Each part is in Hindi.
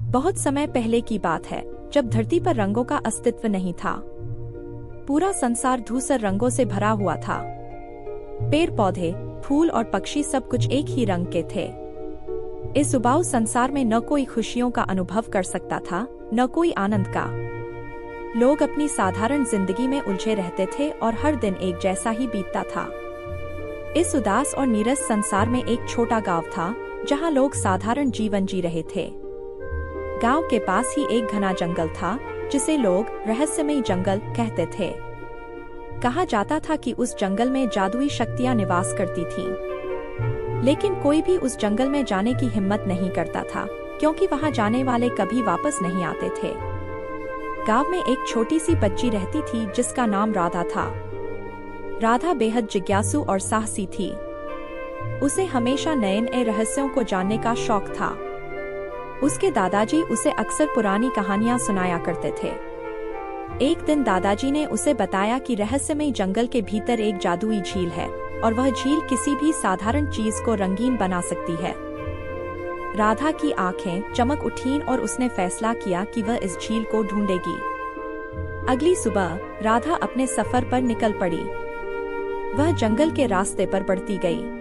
बहुत समय पहले की बात है, जब धरती पर रंगों का अस्तित्व नहीं था। पूरा संसार धूसर रंगों से भरा हुआ था। पेड़ पौधे, फूल और पक्षी सब कुछ एक ही रंग के थे। इस उबाऊ संसार में न कोई खुशियों का अनुभव कर सकता था, न कोई आनंद का। लोग अपनी साधारण जिंदगी में उलझे रहते थे और हर दिन एक जैसा ही बीतता था। इस उदास और नीरस संसार में एक छोटा गांव था, जहां लोग साधारण जीवन जी रहे थे। गांव के पास ही एक घना जंगल था, जिसे लोग रहस्यमयी जंगल कहते थे। कहा जाता था कि उस जंगल में जादुई शक्तियां निवास करती थीं। लेकिन कोई भी उस जंगल में जाने की हिम्मत नहीं करता था, क्योंकि वहां जाने वाले कभी वापस नहीं आते थे। गांव में एक छोटी सी बच्ची रहती थी, जिसका नाम राधा था। राधा बेहद जिज्ञासु और साहसी थी। उसे हमेशा नए नए रहस्यों को जानने का शौक था। उसके दादाजी उसे अक्सर पुरानी कहानियां सुनाया करते थे। एक दिन दादाजी ने उसे बताया कि रहस्यमय जंगल के भीतर एक जादुई झील है और वह झील किसी भी साधारण चीज को रंगीन बना सकती है। राधा की आंखें चमक उठीं और उसने फैसला किया कि वह इस झील को ढूंढेगी। अगली सुबह राधा अपने सफर पर निकल पड़ी। वह जंगल के रास्ते पर बढ़ती गई।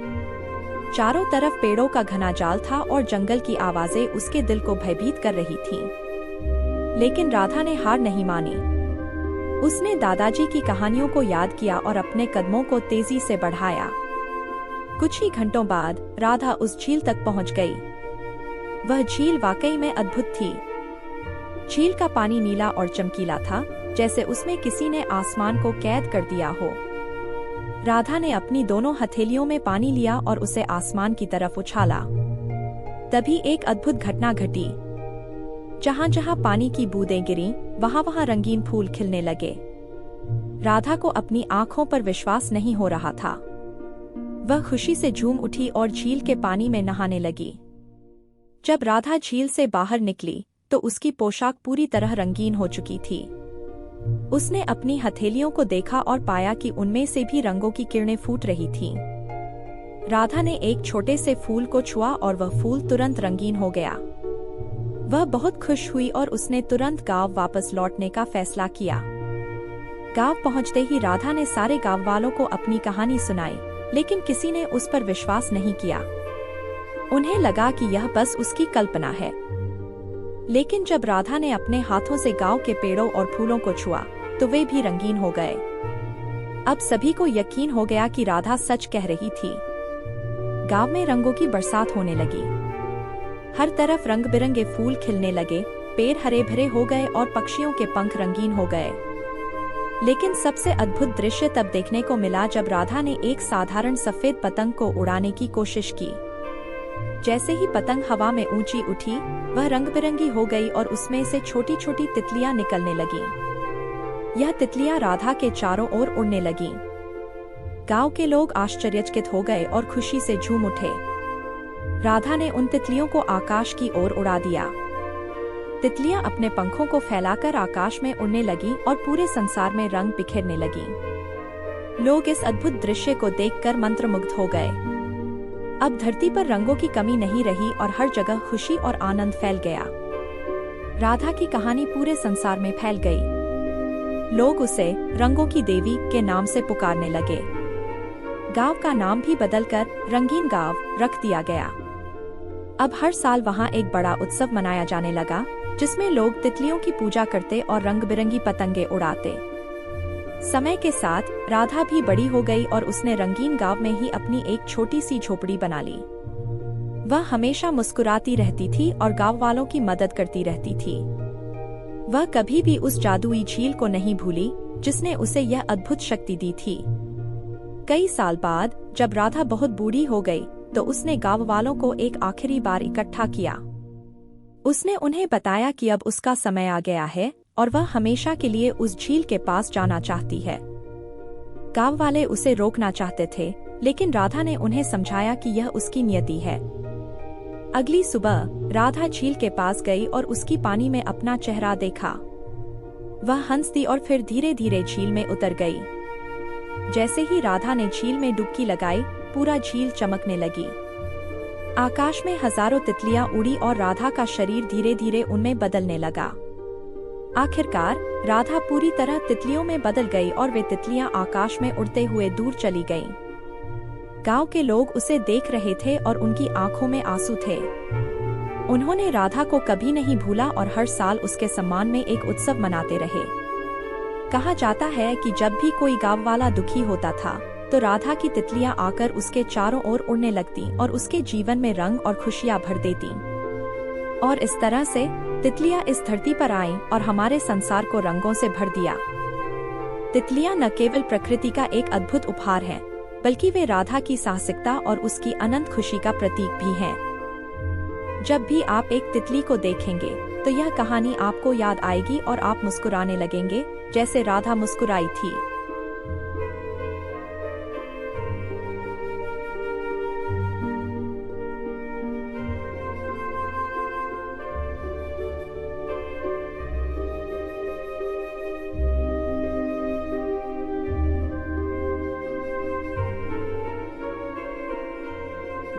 चारों तरफ पेड़ों का घना जाल था और जंगल की आवाजें उसके दिल को भयभीत कर रही थीं। लेकिन राधा ने हार नहीं मानी। उसने दादाजी की कहानियों को याद किया और अपने कदमों को तेजी से बढ़ाया। कुछ ही घंटों बाद राधा उस झील तक पहुंच गई। वह झील वाकई में अद्भुत थी। झील का पानी नीला और चमकीला था, जैसे उसमें किसी ने आसमान को कैद कर दिया हो। राधा ने अपनी दोनों हथेलियों में पानी लिया और उसे आसमान की तरफ उछाला। तभी एक अद्भुत घटना घटी। जहां जहां पानी की बूंदें गिरीं, वहां वहां रंगीन फूल खिलने लगे। राधा को अपनी आंखों पर विश्वास नहीं हो रहा था। वह खुशी से झूम उठी और झील के पानी में नहाने लगी। जब राधा झील से बाहर निकली, तो उसकी पोशाक पूरी तरह रंगीन हो चुकी थी। उसने अपनी हथेलियों को देखा और पाया कि उनमें से भी रंगों की किरणें फूट रही थीं। राधा ने एक छोटे से फूल को छुआ और वह फूल तुरंत रंगीन हो गया। वह बहुत खुश हुई और उसने तुरंत गांव वापस लौटने का फैसला किया। गांव पहुंचते ही राधा ने सारे गांव वालों को अपनी कहानी सुनाई, लेकिन किसी ने उस पर विश्वास नहीं किया। उन्हें लगा कि यह बस उसकी कल्पना है। लेकिन जब राधा ने अपने हाथों से गांव के पेड़ों और फूलों को छुआ, तो वे भी रंगीन हो गए। अब सभी को यकीन हो गया कि राधा सच कह रही थी। गांव में रंगों की बरसात होने लगी। हर तरफ रंग बिरंगे फूल खिलने लगे, पेड़ हरे भरे हो गए और पक्षियों के पंख रंगीन हो गए। लेकिन सबसे अद्भुत दृश्य तब देखने को मिला जब राधा ने एक साधारण सफेद पतंग को उड़ाने की कोशिश की। जैसे ही पतंग हवा में ऊंची उठी, वह रंग बिरंगी हो गई और उसमें से छोटी छोटी तितलियां निकलने लगीं। यह तितलियां राधा के चारों ओर उड़ने लगीं। गांव के लोग आश्चर्यचकित हो गए और खुशी से झूम उठे। राधा ने उन तितलियों को आकाश की ओर उड़ा दिया। तितलियां अपने पंखों को फैलाकर आकाश में उड़ने लगीं और पूरे संसार में रंग बिखेरने लगीं। लोग इस अद्भुत दृश्य को देखकर मंत्रमुग्ध हो गए। अब धरती पर रंगों की कमी नहीं रही और हर जगह खुशी और आनंद फैल गया। राधा की कहानी पूरे संसार में फैल गई। लोग उसे रंगों की देवी के नाम से पुकारने लगे। गांव का नाम भी बदलकर रंगीन गांव रख दिया गया। अब हर साल वहां एक बड़ा उत्सव मनाया जाने लगा, जिसमें लोग तितलियों की पूजा करते और रंग बिरंगी पतंगे उड़ाते। समय के साथ राधा भी बड़ी हो गई और उसने रंगीन गांव में ही अपनी एक छोटी सी झोपड़ी बना ली। वह हमेशा मुस्कुराती रहती थी और गांव वालों की मदद करती रहती थी। वह कभी भी उस जादुई झील को नहीं भूली, जिसने उसे यह अद्भुत शक्ति दी थी। कई साल बाद जब राधा बहुत बूढ़ी हो गई, तो उसने गांव वालों को एक आखिरी बार इकट्ठा किया। उसने उन्हें बताया कि अब उसका समय आ गया है और वह हमेशा के लिए उस झील के पास जाना चाहती है। गांव वाले उसे रोकना चाहते थे, लेकिन राधा ने उन्हें समझाया कि यह उसकी नियति है। अगली सुबह राधा झील के पास गई और उसकी पानी में अपना चेहरा देखा। वह हंस दी और फिर धीरे धीरे झील में उतर गई। जैसे ही राधा ने झील में डुबकी लगाई, पूरा झील चमकने लगी। आकाश में हजारों तितलियां उड़ी और राधा का शरीर धीरे धीरे उनमें बदलने लगा। आखिरकार राधा पूरी तरह तितलियों में बदल गई और वे तितलियां आकाश में उड़ते हुए दूर चली गईं। गांव के लोग उसे देख रहे थे और उनकी आंखों में आंसू थे। उन्होंने राधा को कभी नहीं भूला और हर साल उसके सम्मान में एक उत्सव मनाते रहे। कहा जाता है कि जब भी कोई गांव वाला दुखी होता था तो राधा की तितलियां आकर उसके चारों ओर उड़ने लगती और उसके जीवन में रंग और खुशियां भर देती। और इस तरह से तितलियां इस धरती पर आईं और हमारे संसार को रंगों से भर दिया। तितलियां न केवल प्रकृति का एक अद्भुत उपहार हैं, बल्कि वे राधा की साहसिकता और उसकी अनंत खुशी का प्रतीक भी हैं। जब भी आप एक तितली को देखेंगे तो यह कहानी आपको याद आएगी और आप मुस्कुराने लगेंगे, जैसे राधा मुस्कुराई थी।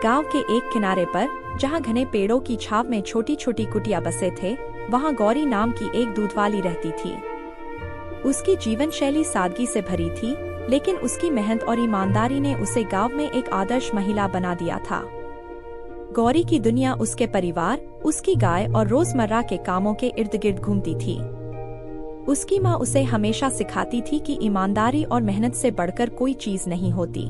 गांव के एक किनारे पर, जहां घने पेड़ों की छाव में छोटी छोटी कुटिया बसे थे, वहां गौरी नाम की एक दूध वाली रहती थी। उसकी जीवन शैली सादगी से भरी थी, लेकिन उसकी मेहनत और ईमानदारी ने उसे गांव में एक आदर्श महिला बना दिया था। गौरी की दुनिया उसके परिवार, उसकी गाय और रोजमर्रा के कामों के इर्द गिर्द घूमती थी। उसकी माँ उसे हमेशा सिखाती थी कि ईमानदारी और मेहनत से बढ़कर कोई चीज नहीं होती।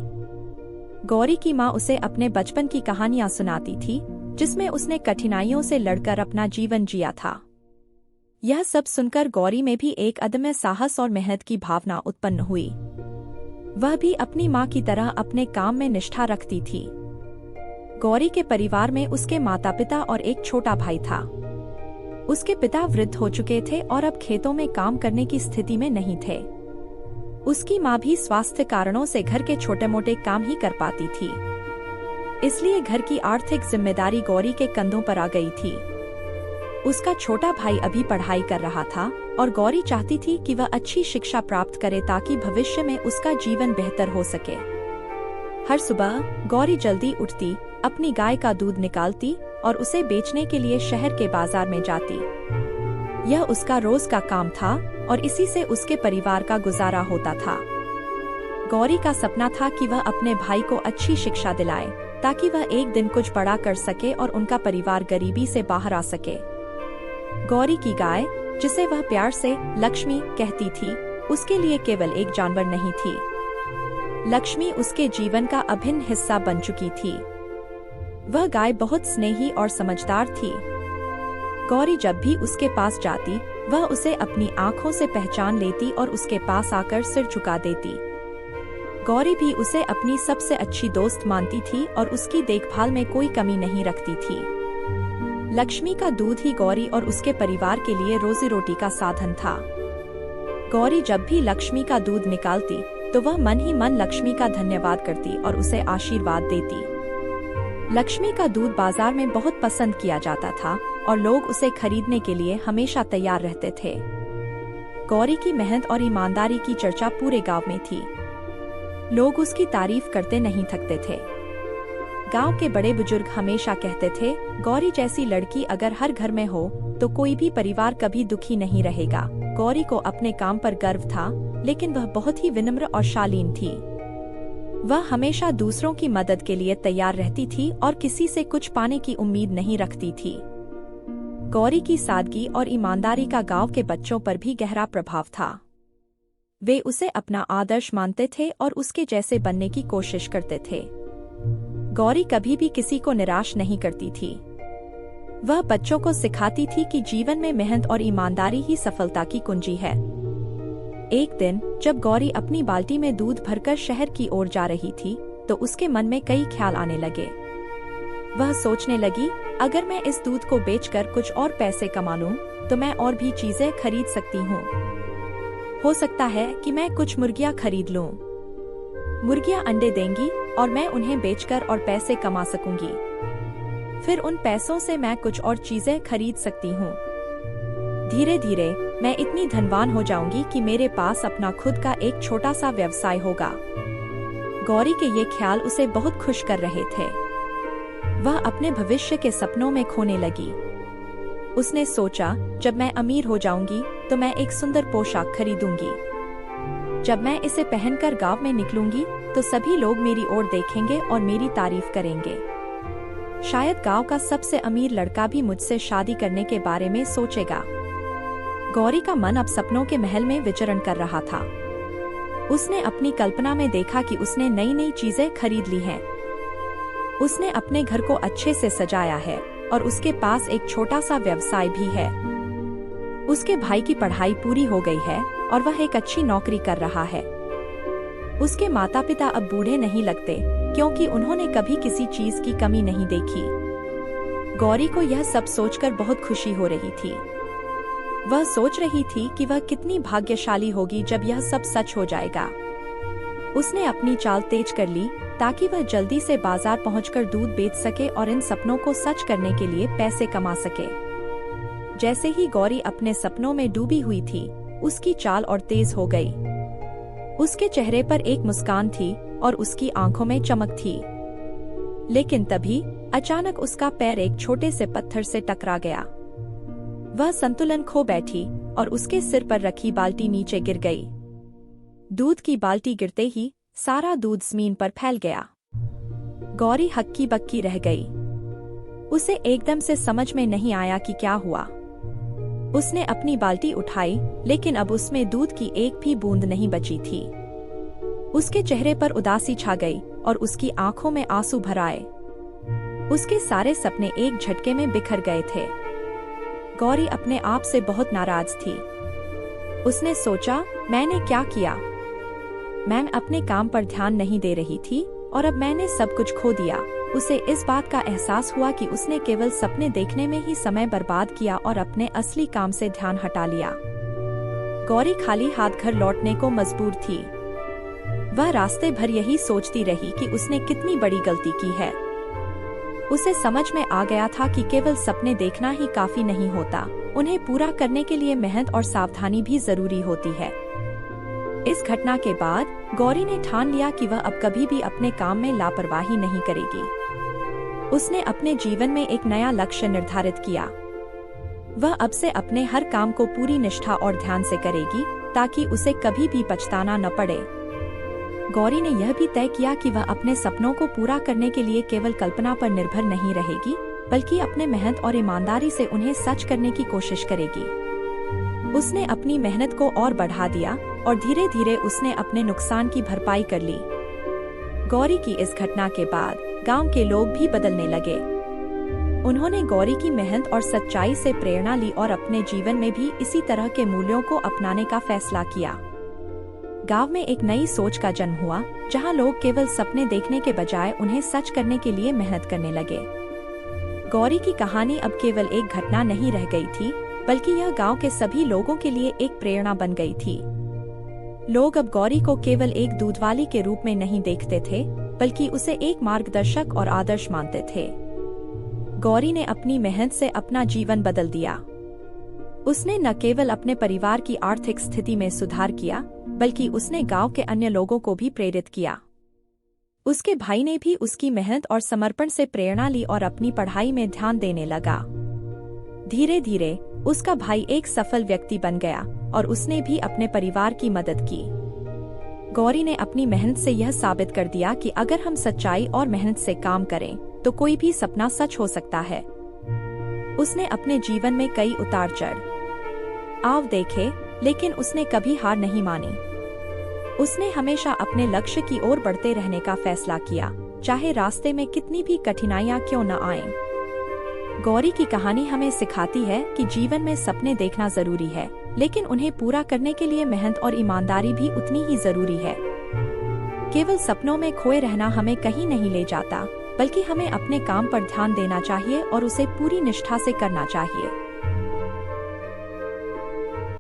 गौरी की माँ उसे अपने बचपन की कहानियां सुनाती थी, जिसमें उसने कठिनाइयों से लड़कर अपना जीवन जिया था। यह सब सुनकर गौरी में भी एक अदम्य साहस और मेहनत की भावना उत्पन्न हुई। वह भी अपनी माँ की तरह अपने काम में निष्ठा रखती थी। गौरी के परिवार में उसके माता पिता और एक छोटा भाई था। उसके पिता वृद्ध हो चुके थे और अब खेतों में काम करने की स्थिति में नहीं थे। उसकी माँ भी स्वास्थ्य कारणों से घर के छोटे मोटे काम ही कर पाती थी, इसलिए घर की आर्थिक जिम्मेदारी गौरी के कंधों पर आ गई थी। उसका छोटा भाई अभी पढ़ाई कर रहा था और गौरी चाहती थी कि वह अच्छी शिक्षा प्राप्त करे ताकि भविष्य में उसका जीवन बेहतर हो सके। हर सुबह गौरी जल्दी उठती, अपनी गाय का दूध निकालती और उसे बेचने के लिए शहर के बाजार में जाती। यह उसका रोज का काम था और इसी से उसके परिवार का गुजारा होता था। गौरी का सपना था कि वह अपने भाई को अच्छी शिक्षा दिलाए ताकि वह एक दिन कुछ बड़ा कर सके और उनका परिवार गरीबी से बाहर आ सके। गौरी की गाय, जिसे वह प्यार से लक्ष्मी कहती थी, उसके लिए केवल एक जानवर नहीं थी। लक्ष्मी उसके जीवन का अभिन्न हिस्सा बन चुकी थी। वह गाय बहुत स्नेही और समझदार थी। गौरी जब भी उसके पास जाती, वह उसे अपनी आंखों से पहचान लेती और उसके पास आकर सिर झुका देती। गौरी भी उसे अपनी सबसे अच्छी दोस्त मानती थी और उसकी देखभाल में कोई कमी नहीं रखती थी। लक्ष्मी का दूध ही गौरी और उसके परिवार के लिए रोजी रोटी का साधन था। गौरी जब भी लक्ष्मी का दूध निकालती तो वह मन ही मन लक्ष्मी का धन्यवाद करती और उसे आशीर्वाद देती। लक्ष्मी का दूध बाजार में बहुत पसंद किया जाता था और लोग उसे खरीदने के लिए हमेशा तैयार रहते थे। गौरी की मेहनत और ईमानदारी की चर्चा पूरे गांव में थी। लोग उसकी तारीफ करते नहीं थकते थे। गांव के बड़े बुजुर्ग हमेशा कहते थे, गौरी जैसी लड़की अगर हर घर में हो तो कोई भी परिवार कभी दुखी नहीं रहेगा। गौरी को अपने काम पर गर्व था, लेकिन वह बहुत ही विनम्र और शालीन थी। वह हमेशा दूसरों की मदद के लिए तैयार रहती थी और किसी से कुछ पाने की उम्मीद नहीं रखती थी। गौरी की सादगी और ईमानदारी का गांव के बच्चों पर भी गहरा प्रभाव था। वे उसे अपना आदर्श मानते थे और उसके जैसे बनने की कोशिश करते थे। गौरी कभी भी किसी को निराश नहीं करती थी। वह बच्चों को सिखाती थी कि जीवन में मेहनत और ईमानदारी ही सफलता की कुंजी है। एक दिन जब गौरी अपनी बाल्टी में दूध भरकर शहर की ओर जा रही थी, तो उसके मन में कई ख्याल आने लगे। वह सोचने लगी, अगर मैं इस दूध को बेचकर कुछ और पैसे कमा लूं, तो मैं और भी चीजें खरीद सकती हूँ। हो सकता है कि मैं कुछ मुर्गियां खरीद लूं। मुर्गियां अंडे देंगी और मैं उन्हें बेचकर और पैसे कमा सकूंगी। फिर उन पैसों से मैं कुछ और चीजें खरीद सकती हूँ। धीरे धीरे मैं इतनी धनवान हो जाऊंगी कि मेरे पास अपना खुद का एक छोटा सा व्यवसाय होगा। गौरी के ये ख्याल उसे बहुत खुश कर रहे थे। वह अपने भविष्य के सपनों में खोने लगी। उसने सोचा, जब मैं अमीर हो जाऊंगी तो मैं एक सुंदर पोशाक खरीदूंगी। जब मैं इसे पहनकर गांव में निकलूंगी तो सभी लोग मेरी ओर देखेंगे और मेरी तारीफ करेंगे। शायद गांव का सबसे अमीर लड़का भी मुझसे शादी करने के बारे में सोचेगा। गौरी का मन अब सपनों के महल में विचरण कर रहा था। उसने अपनी कल्पना में देखा कि उसने नई नई चीजें खरीद ली हैं। उसने अपने घर को अच्छे से सजाया है और उसके पास एक छोटा सा व्यवसाय भी है। उसके भाई की पढ़ाई पूरी हो गई है और वह एक अच्छी नौकरी कर रहा है। उसके माता पिता अब बूढ़े नहीं लगते क्योंकि उन्होंने कभी किसी चीज की कमी नहीं देखी। गौरी को यह सब सोचकर बहुत खुशी हो रही थी। वह सोच रही थी कि वह कितनी भाग्यशाली होगी जब यह सब सच हो जाएगा। उसने अपनी चाल तेज कर ली ताकि वह जल्दी से बाजार पहुंचकर दूध बेच सके और इन सपनों को सच करने के लिए पैसे कमा सके। जैसे ही गौरी अपने सपनों में डूबी हुई थी, उसकी चाल और तेज हो गई। उसके चेहरे पर एक मुस्कान थी और उसकी आंखों में चमक थी। लेकिन तभी अचानक उसका पैर एक छोटे से पत्थर से टकरा गया। वह संतुलन खो बैठी और उसके सिर पर रखी बाल्टी नीचे गिर गई। दूध की बाल्टी गिरते ही सारा दूध जमीन पर फैल गया। गौरी हक्की बक्की रह गई। उसे एकदम से समझ में नहीं आया कि क्या हुआ। उसने अपनी बाल्टी उठाई, लेकिन अब उसमें दूध की एक भी बूंद नहीं बची थी। उसके चेहरे पर उदासी छा गई और उसकी आंखों में आंसू भर आए। उसके सारे सपने एक झटके में बिखर गए थे। गौरी अपने आप से बहुत नाराज थी। उसने सोचा, मैंने क्या किया? मैं अपने काम पर ध्यान नहीं दे रही थी और अब मैंने सब कुछ खो दिया। उसे इस बात का एहसास हुआ कि उसने केवल सपने देखने में ही समय बर्बाद किया और अपने असली काम से ध्यान हटा लिया। गौरी खाली हाथ घर लौटने को मजबूर थी। वह रास्ते भर यही सोचती रही कि उसने कितनी बड़ी गलती की है। उसे समझ में आ गया था कि केवल सपने देखना ही काफी नहीं होता, उन्हें पूरा करने के लिए मेहनत और सावधानी भी जरूरी होती है। इस घटना के बाद गौरी ने ठान लिया कि वह अब कभी भी अपने काम में लापरवाही नहीं करेगी। उसने अपने जीवन में एक नया लक्ष्य निर्धारित किया। वह अब से अपने हर काम को पूरी निष्ठा और ध्यान से करेगी ताकि उसे कभी भी पछताना न पड़े। गौरी ने यह भी तय किया कि वह अपने सपनों को पूरा करने के लिए केवल कल्पना पर निर्भर नहीं रहेगी, बल्कि अपने मेहनत और ईमानदारी से उन्हें सच करने की कोशिश करेगी। उसने अपनी मेहनत को और बढ़ा दिया और धीरे धीरे उसने अपने नुकसान की भरपाई कर ली। गौरी की इस घटना के बाद गांव के लोग भी बदलने लगे। उन्होंने गौरी की मेहनत और सच्चाई से प्रेरणा ली और अपने जीवन में भी इसी तरह के मूल्यों को अपनाने का फैसला किया। गांव में एक नई सोच का जन्म हुआ, जहां लोग केवल सपने देखने के बजाय उन्हें सच करने के लिए मेहनत करने लगे। गौरी की कहानी अब केवल एक घटना नहीं रह गई थी, बल्कि यह गांव के सभी लोगों के लिए एक प्रेरणा बन गई थी। लोग अब गौरी को केवल एक दूधवाली के रूप में नहीं देखते थे, बल्कि उसे एक मार्गदर्शक और आदर्श मानते थे। गौरी ने अपनी मेहनत से अपना जीवन बदल दिया। उसने न केवल अपने परिवार की आर्थिक स्थिति में सुधार किया, बल्कि उसने गांव के अन्य लोगों को भी प्रेरित किया। उसके भाई ने भी उसकी मेहनत और समर्पण से प्रेरणा ली और अपनी पढ़ाई में ध्यान देने लगा। धीरे धीरे उसका भाई एक सफल व्यक्ति बन गया और उसने भी अपने परिवार की मदद की। गौरी ने अपनी मेहनत से यह साबित कर दिया कि अगर हम सच्चाई और मेहनत से काम करें तो कोई भी सपना सच हो सकता है। उसने अपने जीवन में कई उतार चढ़ाव देखे, लेकिन उसने कभी हार नहीं मानी। उसने हमेशा अपने लक्ष्य की ओर बढ़ते रहने का फैसला किया, चाहे रास्ते में कितनी भी कठिनाइयां क्यों न आएं। गौरी की कहानी हमें सिखाती है कि जीवन में सपने देखना जरूरी है, लेकिन उन्हें पूरा करने के लिए मेहनत और ईमानदारी भी उतनी ही जरूरी है। केवल सपनों में खोए रहना हमें कहीं नहीं ले जाता, बल्कि हमें अपने काम पर ध्यान देना चाहिए और उसे पूरी निष्ठा से करना चाहिए।